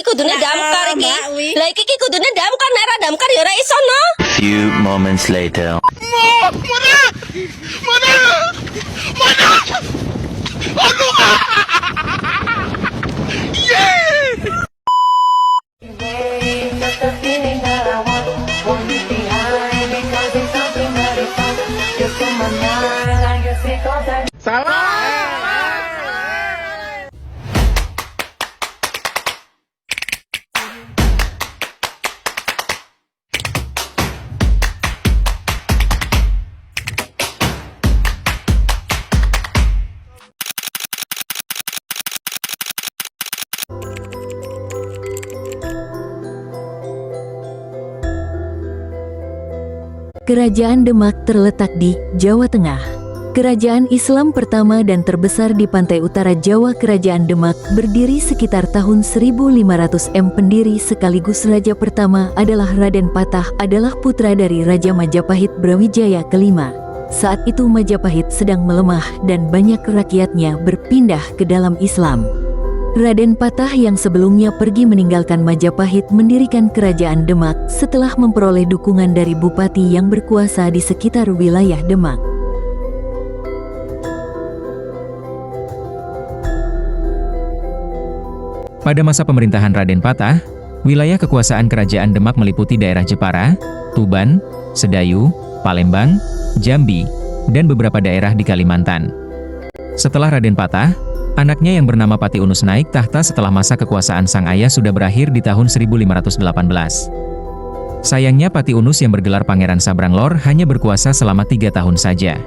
kudune damkar iki. Lah iki kudune damkar, nek ora damkar ya ora iso no. Few moments later. Kerajaan Demak terletak di Jawa Tengah. Kerajaan Islam pertama dan terbesar di pantai utara Jawa, Kerajaan Demak, berdiri sekitar tahun 1500 Pendiri sekaligus raja pertama adalah Raden Patah, adalah putra dari Raja Majapahit Brawijaya kelima. Saat itu Majapahit sedang melemah dan banyak rakyatnya berpindah ke dalam Islam. Raden Patah yang sebelumnya pergi meninggalkan Majapahit mendirikan Kerajaan Demak setelah memperoleh dukungan dari bupati yang berkuasa di sekitar wilayah Demak. Pada masa pemerintahan Raden Patah, wilayah kekuasaan Kerajaan Demak meliputi daerah Jepara, Tuban, Sedayu, Palembang, Jambi, dan beberapa daerah di Kalimantan. Setelah Raden Patah, anaknya yang bernama Patiunus naik tahta setelah masa kekuasaan sang ayah sudah berakhir di tahun 1518. Sayangnya Patiunus yang bergelar Pangeran Sabranglor hanya berkuasa selama 3 tahun saja.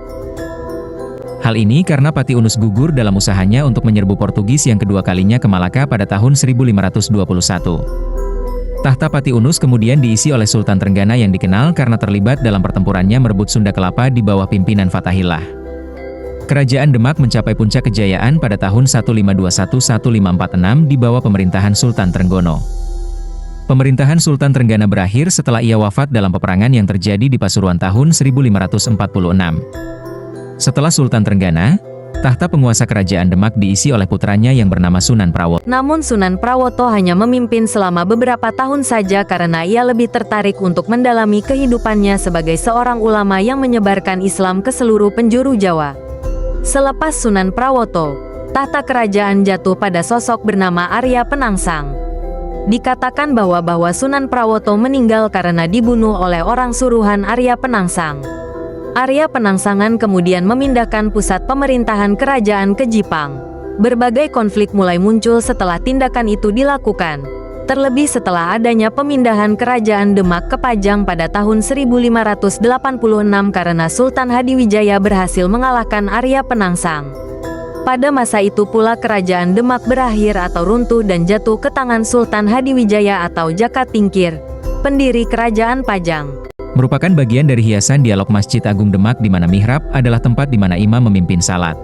Hal ini karena Patiunus gugur dalam usahanya untuk menyerbu Portugis yang kedua kalinya ke Malaka pada tahun 1521. Tahta Patiunus kemudian diisi oleh Sultan Trenggana yang dikenal karena terlibat dalam pertempurannya merebut Sunda Kelapa di bawah pimpinan Fatahillah. Kerajaan Demak mencapai puncak kejayaan pada tahun 1521-1546 di bawah pemerintahan Sultan Trenggono. Pemerintahan Sultan Trenggana berakhir setelah ia wafat dalam peperangan yang terjadi di Pasuruan tahun 1546. Setelah Sultan Trenggana, tahta penguasa Kerajaan Demak diisi oleh putranya yang bernama Sunan Prawoto. Namun Sunan Prawoto hanya memimpin selama beberapa tahun saja karena ia lebih tertarik untuk mendalami kehidupannya sebagai seorang ulama yang menyebarkan Islam ke seluruh penjuru Jawa. Selepas Sunan Prawoto, tahta kerajaan jatuh pada sosok bernama Arya Penangsang. Dikatakan bahwa Sunan Prawoto meninggal karena dibunuh oleh orang suruhan Arya Penangsang. Arya Penangsangan kemudian memindahkan pusat pemerintahan kerajaan ke Jipang. Berbagai konflik mulai muncul setelah tindakan itu dilakukan. Terlebih setelah adanya pemindahan kerajaan Demak ke Pajang pada tahun 1586 karena Sultan Hadiwijaya berhasil mengalahkan Arya Penangsang. Pada masa itu pula kerajaan Demak berakhir atau runtuh dan jatuh ke tangan Sultan Hadiwijaya atau Jaka Tingkir, pendiri kerajaan Pajang. Merupakan bagian dari hiasan dialog Masjid Agung Demak di mana mihrab adalah tempat di mana imam memimpin salat.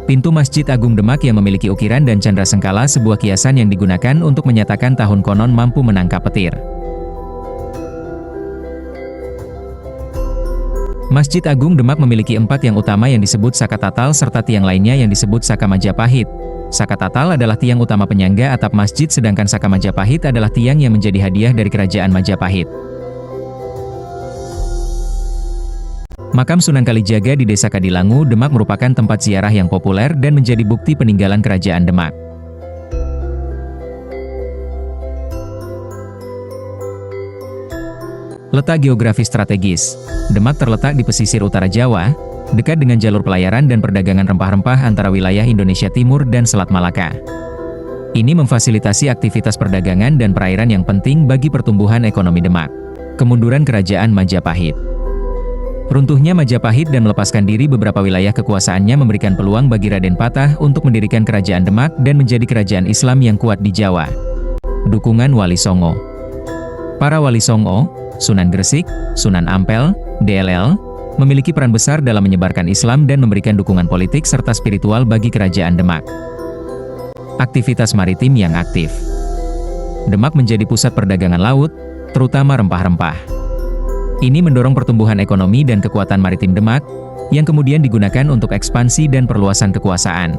Pintu Masjid Agung Demak yang memiliki ukiran dan candra sengkala sebuah kiasan yang digunakan untuk menyatakan tahun konon mampu menangkap petir. Masjid Agung Demak memiliki 4 tiang utama yang disebut Saka Tatal serta tiang lainnya yang disebut Saka Majapahit. Saka Tatal adalah tiang utama penyangga atap masjid sedangkan Saka Majapahit adalah tiang yang menjadi hadiah dari kerajaan Majapahit. Makam Sunan Kalijaga di Desa Kadilangu, Demak merupakan tempat ziarah yang populer dan menjadi bukti peninggalan kerajaan Demak. Letak geografis strategis. Demak terletak di pesisir utara Jawa, dekat dengan jalur pelayaran dan perdagangan rempah-rempah antara wilayah Indonesia Timur dan Selat Malaka. Ini memfasilitasi aktivitas perdagangan dan perairan yang penting bagi pertumbuhan ekonomi Demak. Kemunduran kerajaan Majapahit. Runtuhnya Majapahit dan melepaskan diri beberapa wilayah kekuasaannya memberikan peluang bagi Raden Patah untuk mendirikan kerajaan Demak dan menjadi kerajaan Islam yang kuat di Jawa. Dukungan Wali Songo. Para Wali Songo, Sunan Gresik, Sunan Ampel, DLL, memiliki peran besar dalam menyebarkan Islam dan memberikan dukungan politik serta spiritual bagi kerajaan Demak. Aktivitas maritim yang aktif. Demak menjadi pusat perdagangan laut, terutama rempah-rempah. Ini mendorong pertumbuhan ekonomi dan kekuatan maritim Demak, yang kemudian digunakan untuk ekspansi dan perluasan kekuasaan.